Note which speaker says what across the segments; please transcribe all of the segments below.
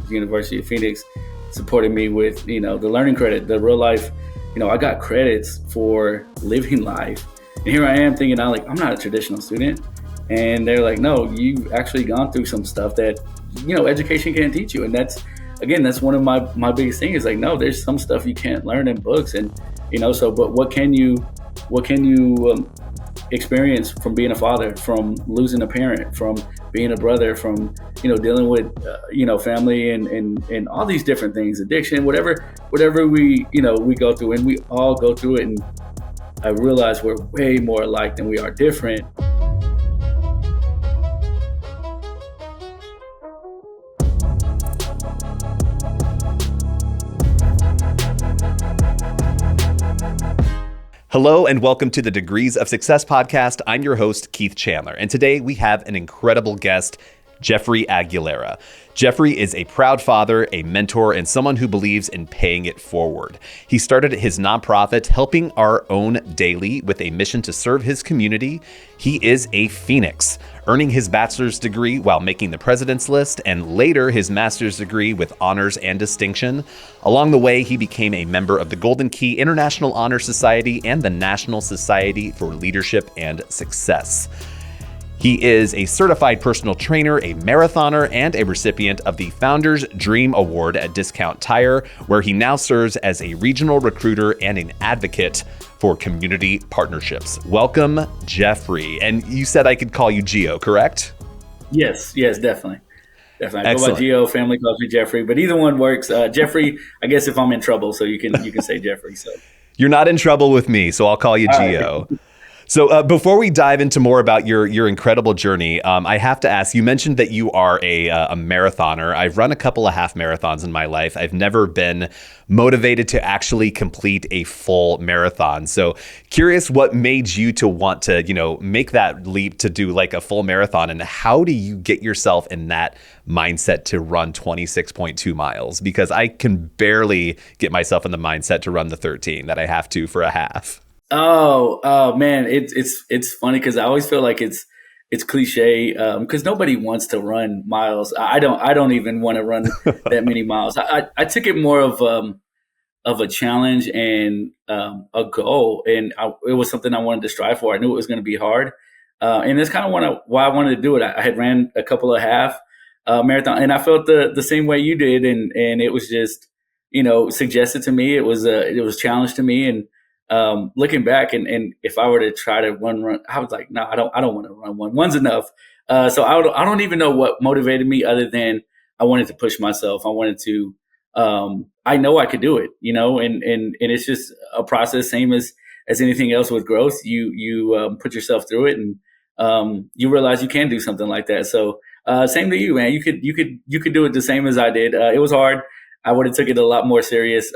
Speaker 1: University of Phoenix supported me with, the learning credit, the real life. I got credits for living life. And here I am thinking, I'm not a traditional student. And they're like, no, you've actually gone through some stuff that, education can't teach you. And that's one of my biggest things is like, no, there's some stuff you can't learn in books. And, but what can you experience from being a father, from losing a parent, from being a brother, from, dealing with, family and all these different things, addiction, whatever we go through, and we all go through it. And I realize we're way more alike than we are different.
Speaker 2: Hello and welcome to the Degrees of Success podcast. I'm your host, Keith Chandler, and today we have an incredible guest, Jeffrey Aguilera. Jeffrey is a proud father, a mentor, and someone who believes in paying it forward. He started his nonprofit, Helping Our Own Daily, with a mission to serve his community. He is a Phoenix, earning his bachelor's degree while making the president's list, and later his master's degree with honors and distinction. Along the way, he became a member of the Golden Key International Honor Society and the National Society for Leadership and Success. He is a certified personal trainer, a marathoner, and a recipient of the Founders Dream Award at Discount Tire, where he now serves as a regional recruiter and an advocate for community partnerships. Welcome, Jeffrey. And you said I could call you Geo, correct?
Speaker 1: Yes, definitely. Definitely. I go
Speaker 2: Excellent.
Speaker 1: by Geo, family calls me Jeffrey, but either one works. Jeffrey, I guess if I'm in trouble, so you can say Jeffrey. So
Speaker 2: you're not in trouble with me, so I'll call you Geo. Right. So before we dive into more about your incredible journey, I have to ask, you mentioned that you are a marathoner. I've run a couple of half marathons in my life. I've never been motivated to actually complete a full marathon. So curious what made you to want to, make that leap to do like a full marathon, and how do you get yourself in that mindset to run 26.2 miles? Because I can barely get myself in the mindset to run the 13 that I have to for a half.
Speaker 1: Oh man, it's funny because I always feel like it's cliche because nobody wants to run miles. I don't even want to run that many miles. I took it more of a challenge and a goal, and it was something I wanted to strive for. I knew it was going to be hard, and that's kind of why I wanted to do it. I had ran a couple of half marathon, and I felt the same way you did, and it was just suggested to me. It was challenged to me, and looking back, and if I were to try to run, I was like, no, I don't want to run one. One's enough. So I don't even know what motivated me other than I wanted to push myself. I wanted to. I know I could do it, and it's just a process, same as anything else with growth. You put yourself through it, and you realize you can do something like that. So same to you, man. You could do it the same as I did. It was hard. I would have took it a lot more serious.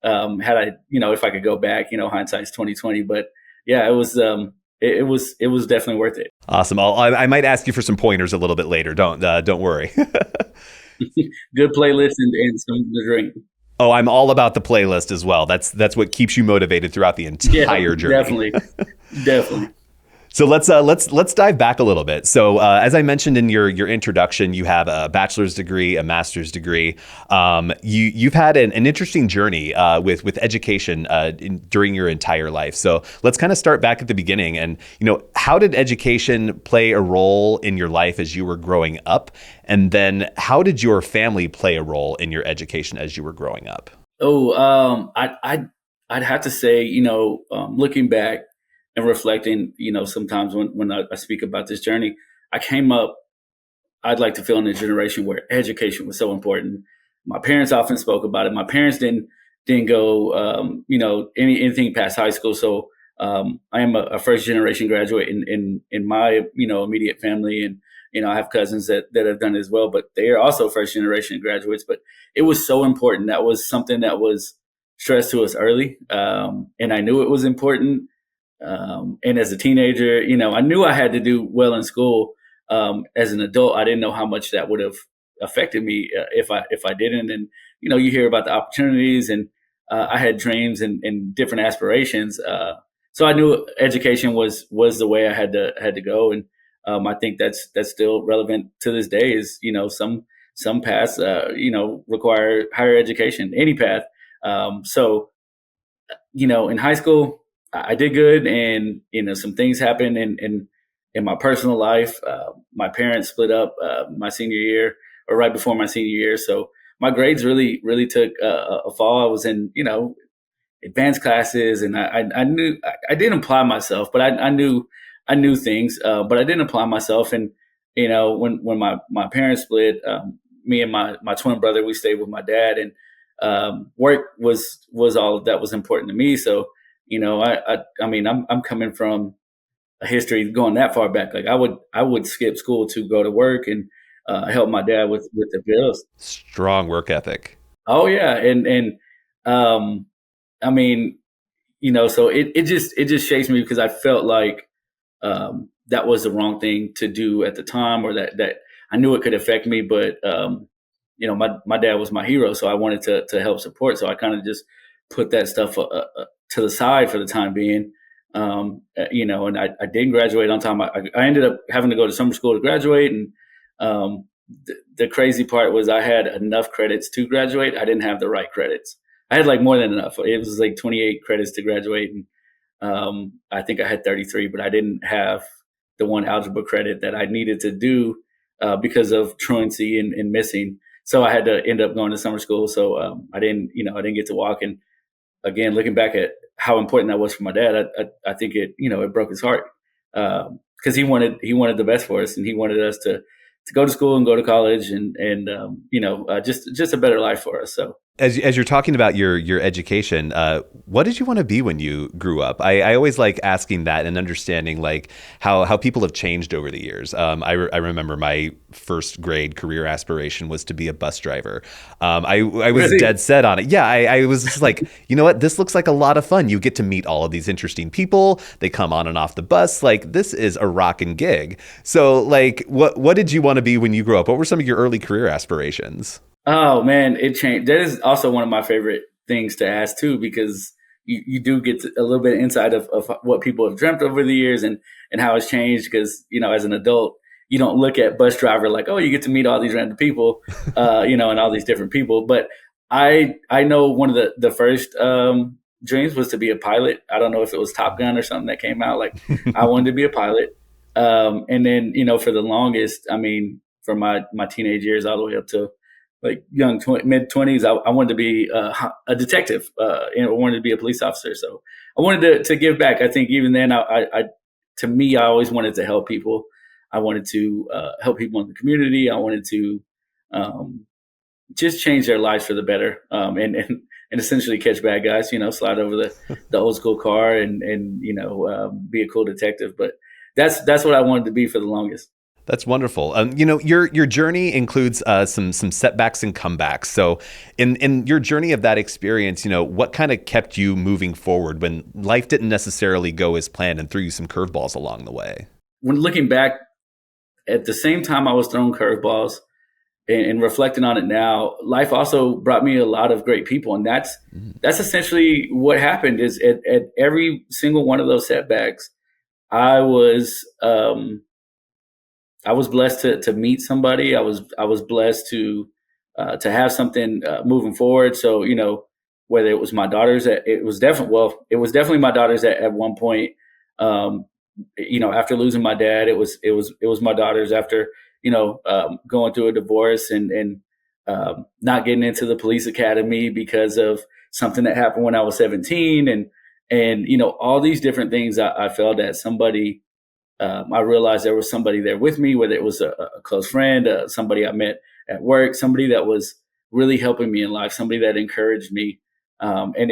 Speaker 1: Had I, if I could go back, hindsight's 2020, but yeah, it was definitely worth it.
Speaker 2: Awesome. I might ask you for some pointers a little bit later. Don't worry.
Speaker 1: Good playlist and some to drink.
Speaker 2: Oh, I'm all about the playlist as well. That's what keeps you motivated throughout the entire journey.
Speaker 1: Definitely.
Speaker 2: So let's dive back a little bit. So as I mentioned in your introduction, you have a bachelor's degree, a master's degree. You've had an interesting journey with education during your entire life. So let's kind of start back at the beginning. And how did education play a role in your life as you were growing up? And then how did your family play a role in your education as you were growing up?
Speaker 1: I'd have to say, looking back and reflecting, sometimes when I speak about this journey, I came up, I'd like to feel in a generation where education was so important. My parents often spoke about it. My parents didn't go, anything past high school. So I am a first generation graduate in my, immediate family. And, I have cousins that have done it as well, but they are also first generation graduates. But it was so important. That was something that was stressed to us early. And I knew it was important. And as a teenager, I knew I had to do well in school. As an adult, I didn't know how much that would have affected me if I didn't. And you hear about the opportunities, and I had dreams and different aspirations. So I knew education was the way I had to go. And I think that's still relevant to this day. Is some some paths, require higher education, any path. So, in high school, I did good, and some things happened in my personal life. My parents split up my senior year, or right before my senior year, so my grades really took a fall. I was in advanced classes, and I knew I didn't apply myself, but I knew things, but I didn't apply myself. And when my parents split, me and my twin brother, we stayed with my dad, and work was all that was important to me. So I mean, I'm coming from a history going that far back. Like I would skip school to go to work and help my dad with the bills.
Speaker 2: Strong work ethic.
Speaker 1: Oh yeah, and um, I mean, so it just shakes me because I felt like that was the wrong thing to do at the time, or that I knew it could affect me. But my dad was my hero, so I wanted to help support. So I kind of just put that stuff to the side for the time being. And I didn't graduate on time. I ended up having to go to summer school to graduate, and the crazy part was I had enough credits to graduate. I didn't have the right credits. I had like more than enough. It was like 28 credits to graduate, and I think I had 33, but I didn't have the one algebra credit that I needed to do because of truancy and missing. So I had to end up going to summer school. So I didn't get to walk. And again, looking back at how important that was for my dad, I think it broke his heart because he wanted the best for us, and he wanted us to go to school and go to college, and just a better life for us. So
Speaker 2: As you're talking about your education, what did you want to be when you grew up? I always like asking that and understanding like how people have changed over the years. I remember my first grade career aspiration was to be a bus driver. I was
Speaker 1: Really?
Speaker 2: dead set on it. Yeah, I was just like, you know what? This looks like a lot of fun. You get to meet all of these interesting people. They come on and off the bus. Like this is a rockin' gig. So like, what did you want to be when you grew up? What were some of your early career aspirations?
Speaker 1: Oh man, it changed. That is also one of my favorite things to ask too, because you do get a little bit of insight of what people have dreamt over the years, and how it's changed. Because as an adult, you don't look at bus driver like, oh, you get to meet all these random people, and all these different people. But I know one of the first dreams was to be a pilot. I don't know if it was Top Gun or something that came out. Like I wanted to be a pilot, and then for the longest, I mean, from my teenage years all the way up to like mid 20s, I wanted to be a detective, and I wanted to be a police officer. So I wanted to give back. I think even then, to me, I always wanted to help people. I wanted to help people in the community. I wanted to just change their lives for the better, and essentially catch bad guys. Slide over the old school car, and be a cool detective. But that's what I wanted to be for the longest.
Speaker 2: That's wonderful. Your journey includes some setbacks and comebacks. So, in your journey of that experience, what kind of kept you moving forward when life didn't necessarily go as planned and threw you some curveballs along the way?
Speaker 1: When looking back, at the same time I was throwing curveballs and reflecting on it now, life also brought me a lot of great people, and that's essentially what happened. Is at every single one of those setbacks, I was. I was blessed to meet somebody. I was blessed to have something moving forward. So whether it was my daughters, it was definitely my daughters at one point. Um, after losing my dad, it was my daughters after going through a divorce, and not getting into the police academy because of something that happened when I was 17, and all these different things. I felt that somebody. I realized there was somebody there with me, whether it was a close friend, somebody I met at work, somebody that was really helping me in life, somebody that encouraged me. And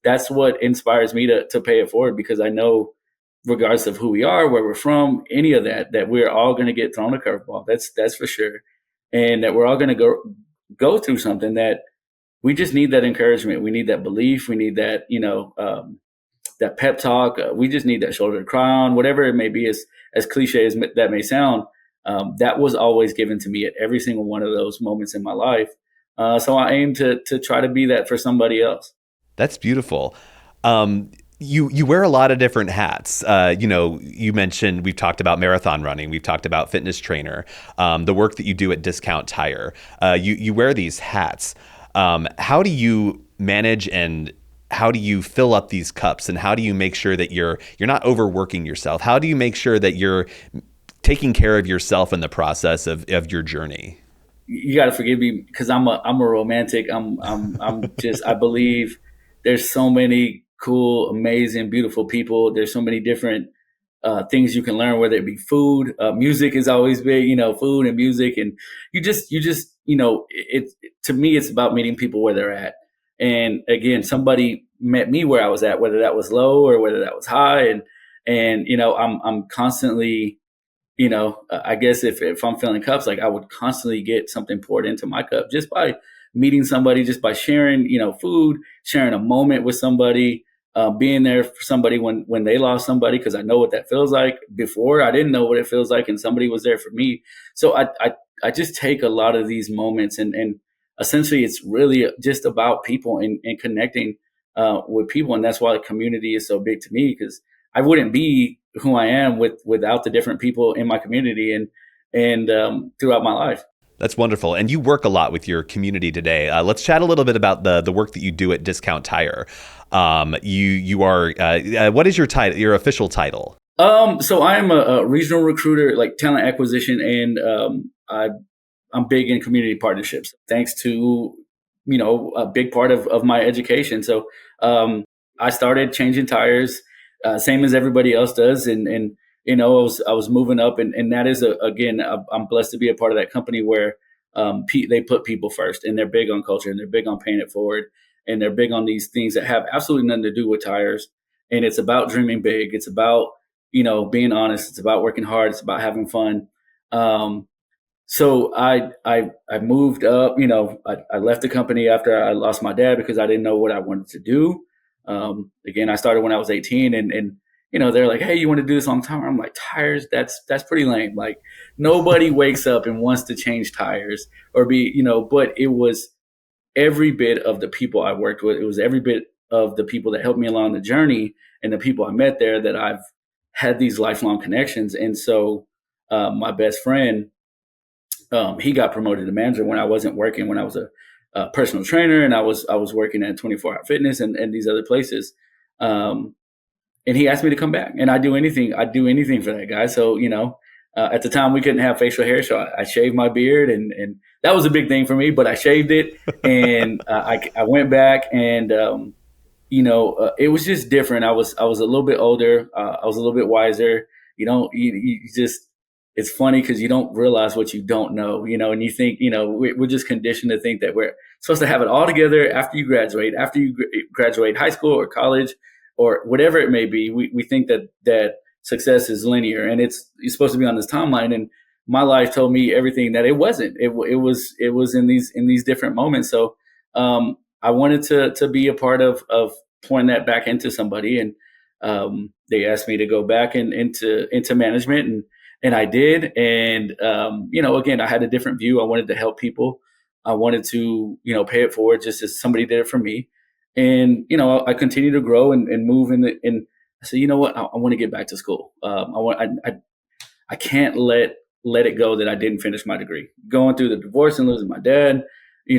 Speaker 1: that's what inspires me to pay it forward, because I know, regardless of who we are, where we're from, any of that we're all going to get thrown a curveball. That's for sure. And that we're all going to go through something that we just need that encouragement. We need that belief. We need that, that pep talk. We just need that shoulder to cry on, whatever it may be, as cliche as that may sound. That was always given to me at every single one of those moments in my life. So I aim to try to be that for somebody else.
Speaker 2: That's beautiful. you wear a lot of different hats. You mentioned, we've talked about marathon running, we've talked about fitness trainer, the work that you do at Discount Tire. You wear these hats. How do you manage, and how do you fill up these cups, and how do you make sure that you're not overworking yourself? How do you make sure that you're taking care of yourself in the process of your journey?
Speaker 1: You got to forgive me because I'm a romantic. I'm just I believe there's so many cool, amazing, beautiful people. There's so many different things you can learn, whether it be food, music is always big. Food and music, and you just to me it's about meeting people where they're at. And again, somebody met me where I was at, whether that was low or whether that was high, and I'm constantly I guess if I'm filling cups, like I would constantly get something poured into my cup just by meeting somebody, just by sharing, food, sharing a moment with somebody, being there for somebody when they lost somebody, because I know what that feels like. Before, I didn't know what it feels like, and somebody was there for me. So I just take a lot of these moments, and essentially it's really just about people and connecting with people, and that's why the community is so big to me, because I wouldn't be who I am without the different people in my community and throughout my life.
Speaker 2: That's wonderful. And you work a lot with your community today. Let's chat a little bit about the work that you do at Discount Tire. You are what is your title? Your official title?
Speaker 1: So I am a regional recruiter, like talent acquisition, and I'm big in community partnerships. Thanks to a big part of my education. So I started changing tires, same as everybody else does, and I was moving up, and that is again, I'm blessed to be a part of that company where they put people first, and they're big on culture, and they're big on paying it forward, and they're big on these things that have absolutely nothing to do with tires. And it's about dreaming big. It's about being honest. It's about working hard. It's about having fun. So I moved up. I left the company after I lost my dad because I didn't know what I wanted to do. Again, I started when I was 18, and they're like, "Hey, you want to do this long time?" I'm like, "Tires? That's pretty lame. Like nobody wakes up and wants to change tires or be But it was every bit of the people I worked with. It was every bit of the people that helped me along the journey and the people I met there that I've had these lifelong connections. And so my best friend, he got promoted to manager when I wasn't working, when I was a personal trainer, and I was working at 24 Hour Fitness and these other places. And he asked me to come back, and I'd do anything for that guy. So, at the time we couldn't have facial hair. So I shaved my beard, and that was a big thing for me, but I shaved it, and I went back, and, it was just different. I was a little bit older. I was a little bit wiser. You just, it's funny because you don't realize what you don't know, and you think, we're just conditioned to think that we're supposed to have it all together after you graduate high school or college or whatever it may be. We think that success is linear, and you're supposed to be on this timeline. And my life told me everything that it wasn't. It was in these different moments. So I wanted to be a part of pouring that back into somebody, and they asked me to go back into management, and I did. And again, I had a different view. I wanted to help people. I wanted to pay it forward just as somebody did it for me. And I continued to grow and move in. I said, you know what? I want to get back to school. I can't let it go that I didn't finish my degree. Going through the divorce and losing my dad, I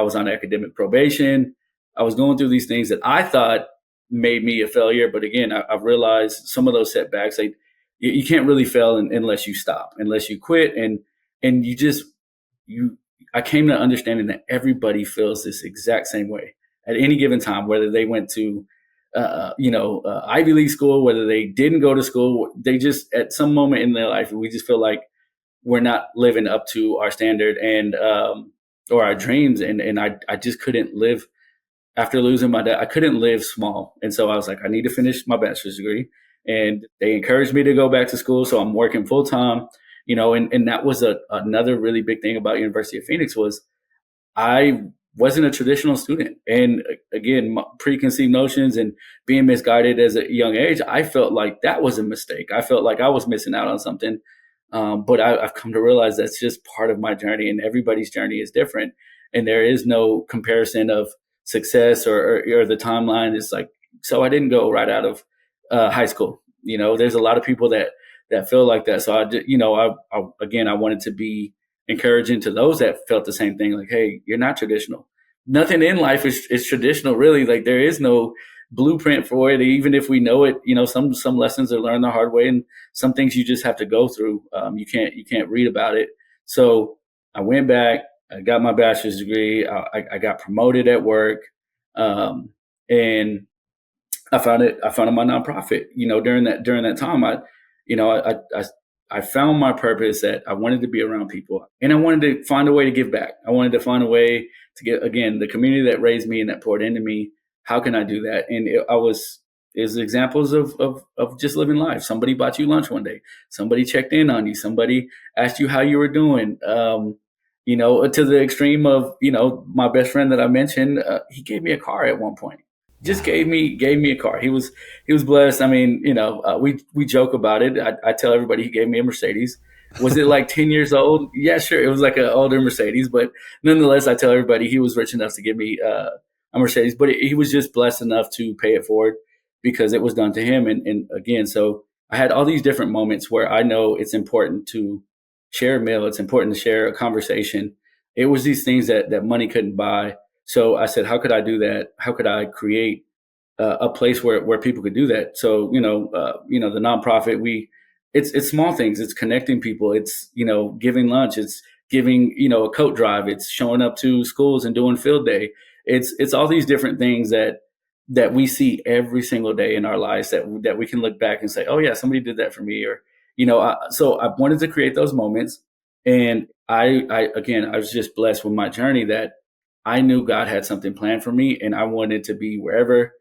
Speaker 1: was on academic probation. I was going through these things that I thought made me a failure. But again, I've realized some of those setbacks, like you can't really fail unless you stop, unless you quit. And I came to understanding that everybody feels this exact same way at any given time, whether they went to Ivy League school, whether they didn't go to school. They just, at some moment in their life, we just feel like we're not living up to our standard and or our dreams. And I just couldn't live after losing my dad. I couldn't live small. And so I was like, I need to finish my bachelor's degree. And they encouraged me to go back to school. So I'm working full time, and that was another really big thing about University of Phoenix was I wasn't a traditional student. And again, my preconceived notions and being misguided as a young age, I felt like that was a mistake. I felt like I was missing out on something. But I've come to realize that's just part of my journey, and everybody's journey is different. And there is no comparison of success or the timeline. It's like so I didn't go right out of high school. There's a lot of people that feel like that. So I wanted to be encouraging to those that felt the same thing. Like, hey, you're not traditional. Nothing in life is traditional, really. Like, there is no blueprint for it. Even if we know it, some lessons are learned the hard way, and some things you just have to go through. You can't read about it. So I went back. I got my bachelor's degree. I got promoted at work, and I founded my nonprofit. During that time, I found my purpose, that I wanted to be around people, and I wanted to find a way to give back. I wanted to find a way to get, again, the community that raised me and that poured into me. How can I do that? And is examples of just living life. Somebody bought you lunch one day. Somebody checked in on you. Somebody asked you how you were doing. To the extreme of, my best friend that I mentioned, he gave me a car at one point. Just gave me a car. He was blessed. I mean, we joke about it. I tell everybody he gave me a Mercedes. Was it like 10 years old? Yeah, sure. It was like an older Mercedes, but nonetheless, I tell everybody he was rich enough to give me a Mercedes, but he was just blessed enough to pay it forward because it was done to him. And again, so I had all these different moments where I know it's important to share a meal. It's important to share a conversation. It was these things that money couldn't buy. So I said, how could I do that? How could I create a place where people could do that? So, the nonprofit, it's small things. It's connecting people. It's, giving lunch. It's giving, a coat drive. It's showing up to schools and doing field day. It's all these different things that we see every single day in our lives that we can look back and say, oh yeah, somebody did that for me. Or, so I wanted to create those moments. And I was just blessed with my journey, that I knew God had something planned for me, and I wanted to be wherever,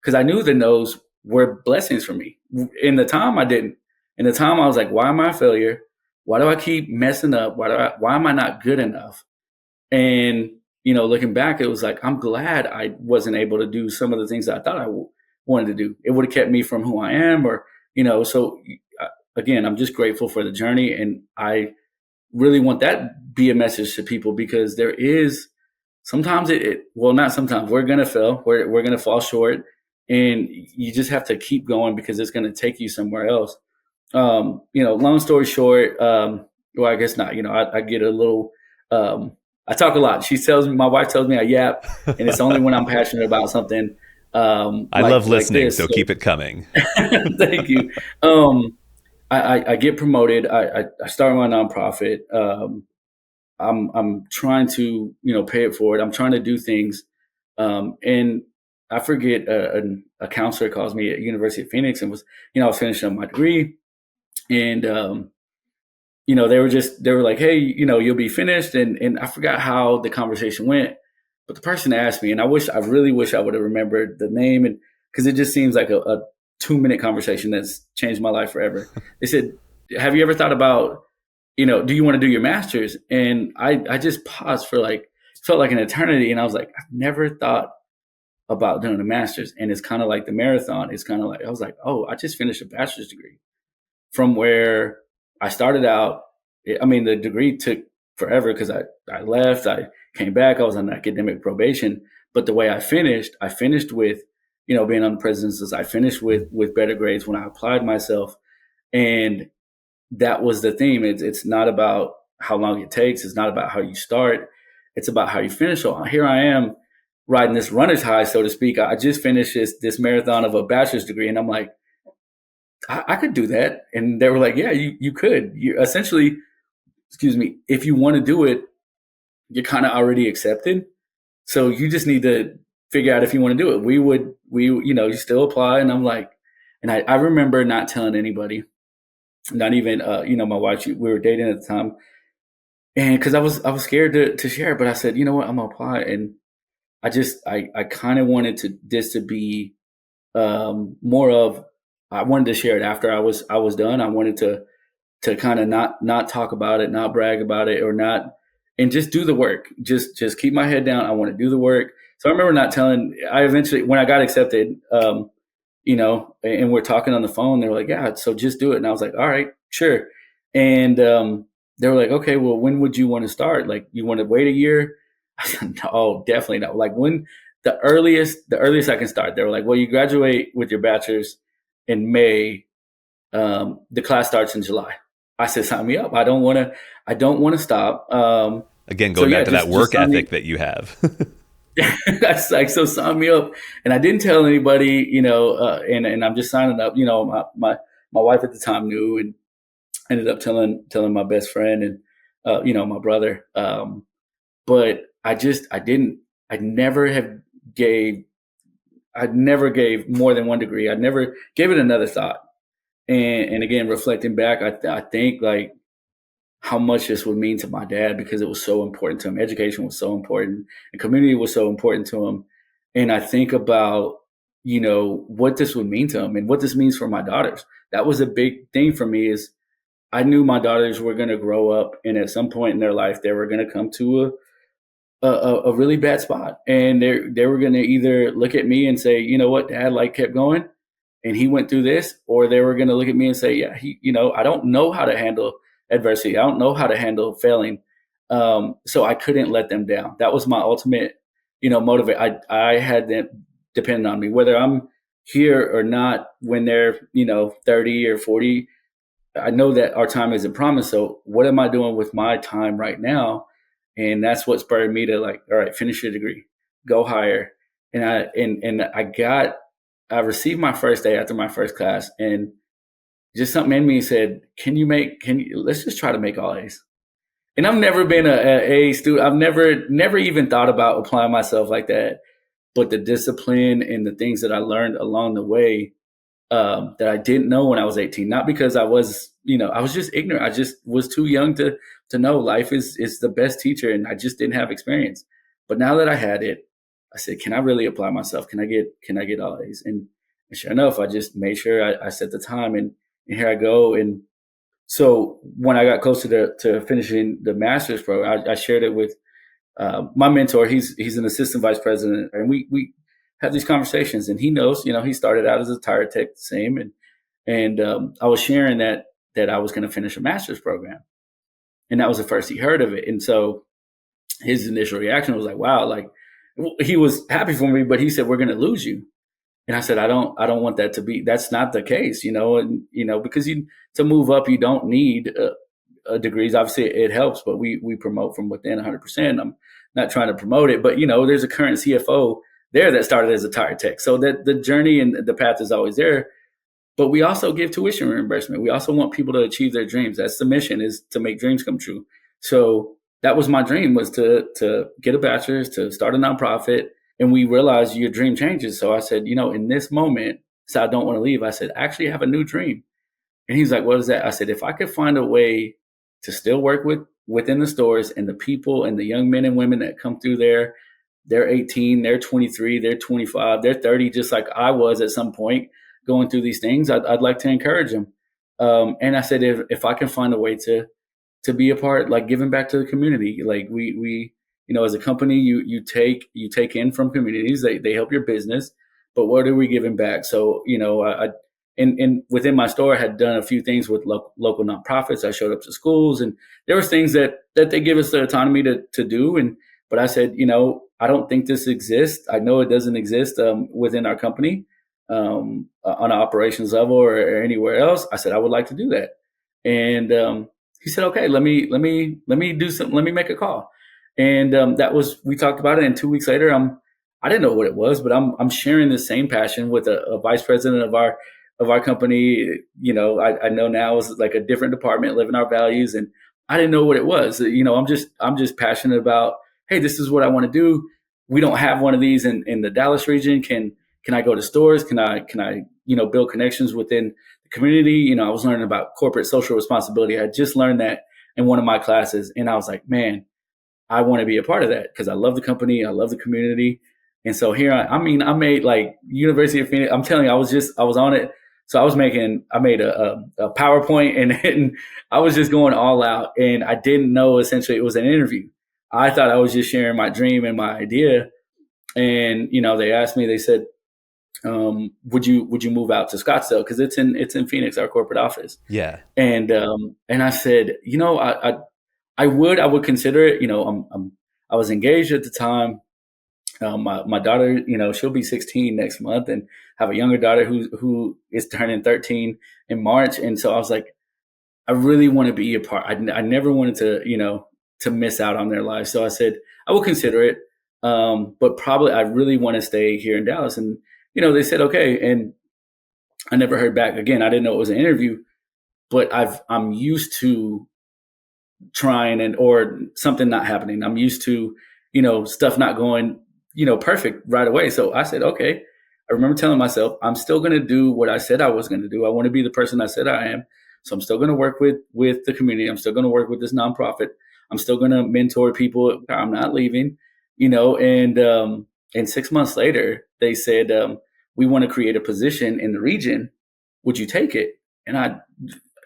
Speaker 1: because I knew the no's were blessings for me. In the time, I didn't. In the time, I was like, why am I a failure? Why do I keep messing up? Why am I not good enough? And, looking back, it was like, I'm glad I wasn't able to do some of the things that I thought I wanted to do. It would have kept me from who I am, or, so again, I'm just grateful for the journey. And I really want that be a message to people, because there is, sometimes not sometimes, we're going to fail. We're going to fall short, and you just have to keep going, because it's going to take you somewhere else. Long story short, well, I guess not, I get a little, I talk a lot. My wife tells me I yap, and it's only when I'm passionate about something.
Speaker 2: I love listening, so keep it coming.
Speaker 1: Thank you. I get promoted. I start my nonprofit. I'm trying to, pay it forward. I'm trying to do things. And I forget, a counselor calls me at University of Phoenix and was, I was finishing up my degree, and, they were like, hey, you'll be finished. And I forgot how the conversation went, but the person asked me, and I really wish I would have remembered the name, and because it just seems like a 2-minute conversation that's changed my life forever. They said, have you ever thought about, do you want to do your master's? And I just paused for felt like an eternity. And I was like, I've never thought about doing a master's. And it's kind of like the marathon. It's kind of like, I was like, oh, I just finished a bachelor's degree from where I started out. I mean, the degree took forever because I left, I came back, I was on academic probation. But the way I finished with, being on the president's list, I finished with better grades when I applied myself. And that was the theme. It's not about how long it takes. It's not about how you start. It's about how you finish. So here I am riding this runner's high, so to speak. I just finished this marathon of a bachelor's degree, and I'm like, I could do that. And they were like, yeah, you could. You essentially, if you want to do it, you're kind of already accepted. So you just need to figure out if you want to do it. You still apply. And I'm like, and I remember not telling anybody, not even, my wife, we were dating at the time. And cause I was scared to share it, but I said, you know what, I'm gonna apply. And I kind of wanted this to be, more of, I wanted to share it after I was done. I wanted to kind of not talk about it, not brag about it, or not, and just do the work. Just keep my head down. I want to do the work. So I remember not telling. I eventually, when I got accepted, and we're talking on the phone, they were like, yeah, so just do it. And I was like, all right, sure. And they were like, okay, well, when would you want to start? Like, you want to wait a year? I said, no, definitely not. Like, when the earliest I can start. They were like, well, you graduate with your bachelor's in May. The class starts in July. I said, sign me up. I don't want to stop.
Speaker 2: Again,
Speaker 1: So
Speaker 2: going
Speaker 1: yeah,
Speaker 2: back to that
Speaker 1: just
Speaker 2: work
Speaker 1: sign me.
Speaker 2: ethic that you have.
Speaker 1: That's like, so sign me up. And I didn't tell anybody, and I'm just signing up. My wife at the time knew, and ended up telling my best friend and, my brother. But I didn't, I never have gave, I never gave more than one degree. I never gave it another thought. And again, reflecting back, I think like how much this would mean to my dad because it was so important to him. Education was so important, and community was so important to him. And I think about, what this would mean to him and what this means for my daughters. That was a big thing for me is I knew my daughters were going to grow up, and at some point in their life, they were going to come to a really bad spot, and they were going to either look at me and say, you know what, Dad, like kept going, and he went through this, or they were going to look at me and say, yeah, I don't know how to handle adversity. I don't know how to handle failing. So I couldn't let them down. That was my ultimate, motivate. I had them depend on me, whether I'm here or not when they're, 30 or 40. I know that our time isn't promised. So what am I doing with my time right now? And that's what spurred me to like, all right, finish your degree, go higher. And I received my first day after my first class, and just something in me said, let's just try to make all A's. And I've never been a student. I've never even thought about applying myself like that. But the discipline and the things that I learned along the way, that I didn't know when I was 18, not because I was just ignorant. I just was too young to know life is the best teacher. And I just didn't have experience. But now that I had it, I said, can I really apply myself? Can I get all A's? And sure enough, I just made sure I set the time, and here I go. And so when I got closer to finishing the master's program, I shared it with my mentor. He's an assistant vice president, and we have these conversations. And he knows, he started out as a tire tech, the same, and I was sharing that I was going to finish a master's program, and that was the first he heard of it. And so his initial reaction was like, "Wow!" Like he was happy for me, but he said, "We're going to lose you." And I said, I don't want that to be, that's not the case, and, because to move up, you don't need degrees. Obviously it helps, but we promote from within 100%. I'm not trying to promote it, but there's a current CFO there that started as a tire tech. So that the journey and the path is always there, but we also give tuition reimbursement. We also want people to achieve their dreams. That's the mission, is to make dreams come true. So that was my dream, was to get a bachelor's, to start a nonprofit. And we realized your dream changes. So I said, in this moment, so I don't want to leave. I said, I actually have a new dream. And he's like, what is that? I said, if I could find a way to still work within the stores, and the people and the young men and women that come through there, they're 18, they're 23, they're 25, they're 30, just like I was at some point going through these things, I'd like to encourage them. And I said, if I can find a way to be a part, like giving back to the community, like we as a company, you take in from communities, they help your business, but what are we giving back? So, and within my store, I had done a few things with local nonprofits. I showed up to schools, and there was things that they give us the autonomy to do. But I said, I don't think this exists. I know it doesn't exist within our company on an operations level or anywhere else. I said, I would like to do that. And he said, okay, let me do something. Let me make a call. And we talked about it. And 2 weeks later, I didn't know what it was, but I'm sharing the same passion with a vice president of our company. I know now is like a different department, living our values, and I didn't know what it was. I'm just passionate about, hey, this is what I want to do. We don't have one of these in the Dallas region. Can I go to stores? Can I build connections within the community? I was learning about corporate social responsibility. I just learned that in one of my classes, and I was like, man, I want to be a part of that because I love the company. I love the community. And so here, I made like University of Phoenix. I'm telling you, I was on it. So I made a PowerPoint, and I was just going all out, and I didn't know essentially it was an interview. I thought I was just sharing my dream and my idea. And, they asked me, they said, would you move out to Scottsdale? Cause it's in Phoenix, our corporate office.
Speaker 2: Yeah.
Speaker 1: And I said, I would consider it. I was engaged at the time, My daughter, she'll be 16 next month, and have a younger daughter who is turning 13 in March. And so I was like, I really want to be a part. I never wanted to miss out on their lives. So I said, I will consider it. But probably I really want to stay here in Dallas. And, they said, okay. And I never heard back again. I didn't know it was an interview, but I'm used to trying or something not happening. I'm used to, stuff not going, perfect right away. So I said, okay. I remember telling myself, I'm still going to do what I said I was going to do. I want to be the person I said I am. So I'm still going to work with the community. I'm still going to work with this nonprofit. I'm still going to mentor people. I'm not leaving, and 6 months later, they said, we want to create a position in the region. Would you take it? And I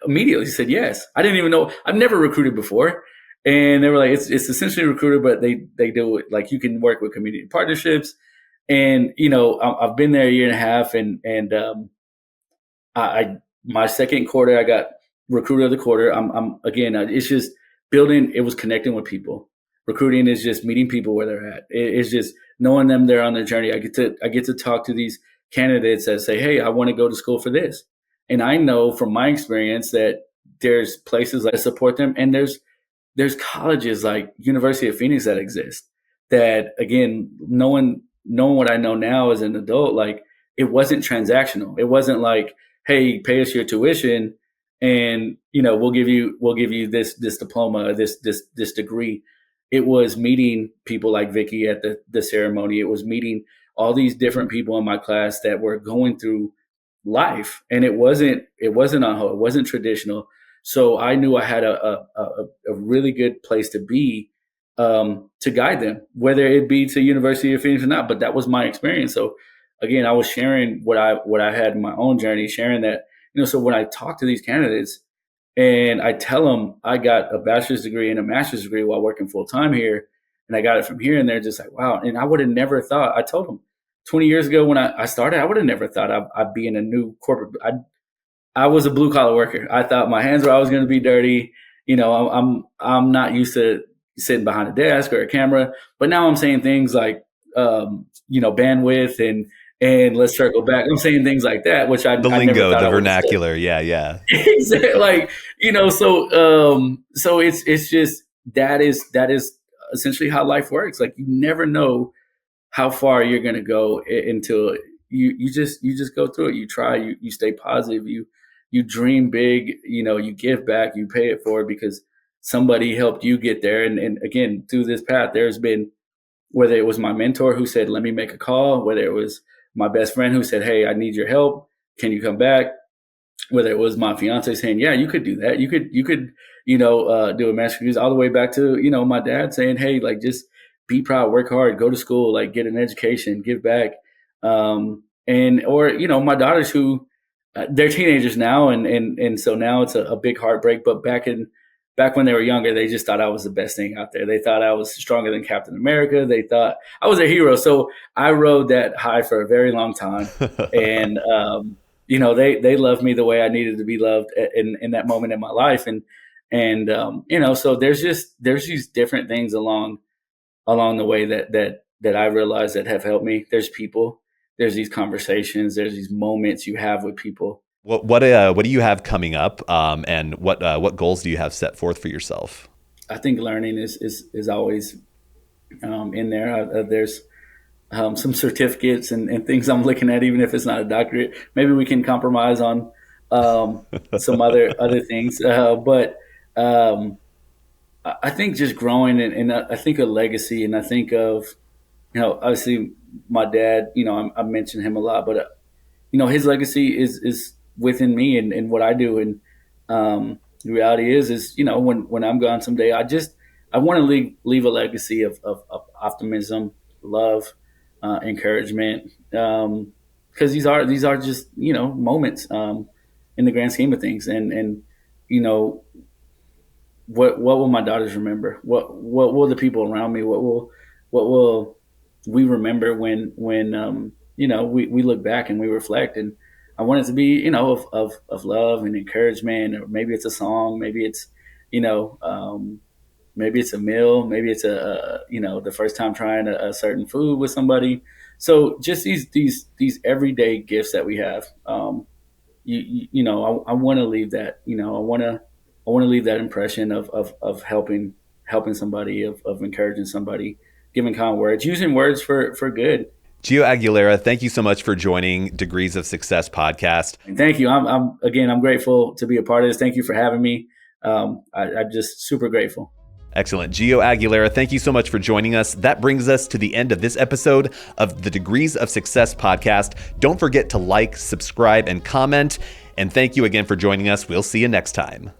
Speaker 1: immediately said yes. I didn't even know. I've never recruited before. And they were like, it's essentially a recruiter, but they do it like you can work with community partnerships. And, I've been there a year and a half, and I my second quarter, I got recruiter of the quarter. I'm again, it's just building. It was connecting with people. Recruiting is just meeting people where they're at. It's just knowing them. They're on their journey. I get to talk to these candidates that say, hey, I want to go to school for this. And I know from my experience that there's places that support them, and there's colleges like University of Phoenix that exist. That again, knowing what I know now as an adult, like it wasn't transactional. It wasn't like, hey, pay us your tuition, and we'll give you this diploma, this degree. It was meeting people like Vicky at the ceremony. It was meeting all these different people in my class that were going through life, and it wasn't on hold. It wasn't traditional. So I knew I had a really good place to be, to guide them, whether it be to University of Phoenix or not. But that was my experience. So again, I was sharing what I had in my own journey, sharing that, so when I talk to these candidates and I tell them I got a bachelor's degree and a master's degree while working full time here, and I got it from here, and they're just like, wow. And I would have never thought, I told them 20 years ago when I started, I would have never thought I'd be in a new corporate. I was a blue collar worker. I thought my hands were always going to be dirty. I'm not used to sitting behind a desk or a camera, but now I'm saying things like, bandwidth and let's circle back. I'm saying things like that, which I
Speaker 2: The
Speaker 1: I never
Speaker 2: lingo,
Speaker 1: thought
Speaker 2: the
Speaker 1: I would have said.
Speaker 2: vernacular. Yeah, yeah.
Speaker 1: Exactly. Like, so it's just that is essentially how life works. Like you never know how far you're going to go until you just go through it. You try, you stay positive, you dream big, you give back, you pay it forward because somebody helped you get there. And again, through this path, there's been, whether it was my mentor who said, let me make a call, whether it was my best friend who said, hey, I need your help. Can you come back? Whether it was my fiance saying, yeah, you could do that. You could, do a master's degree, all the way back to, my dad saying, hey, like just be proud, work hard, go to school, like get an education, give back. Or my daughters who, they're teenagers now. And so now it's a big heartbreak, but back when they were younger, they just thought I was the best thing out there. They thought I was stronger than Captain America. They thought I was a hero. So I rode that high for a very long time. And, they loved me the way I needed to be loved in that moment in my life. And so there's these different things along the way that I realized that have helped me. There's people, there's these conversations, there's these moments you have with people.
Speaker 2: What do you have coming up? And what goals do you have set forth for yourself?
Speaker 1: I think learning is always in there. There's some certificates and things I'm looking at, even if it's not a doctorate. Maybe we can compromise on some other things. But I think just growing, and I think of legacy, and I think of, obviously my dad. I mention him a lot, but his legacy is within me and what I do. And the reality is when I'm gone someday, I want to leave a legacy of optimism, love, encouragement, because these are just moments in the grand scheme of things. And you know what will my daughters remember? What will the people around me? What will we remember when we look back and we reflect? And I want it to be of love and encouragement, or maybe it's a song, maybe it's you know um, maybe it's a meal, maybe it's the first time trying a certain food with somebody. So just these everyday gifts that we have. I want to leave that. I want to leave that impression of helping somebody, of encouraging somebody, giving kind words, using words for good.
Speaker 2: Gio Aguilera, thank you so much for joining Degrees of Success podcast.
Speaker 1: And thank you. I'm grateful to be a part of this. Thank you for having me. I'm just super grateful.
Speaker 2: Excellent. Gio Aguilera, thank you so much for joining us. That brings us to the end of this episode of the Degrees of Success podcast. Don't forget to like, subscribe, and comment. And thank you again for joining us. We'll see you next time.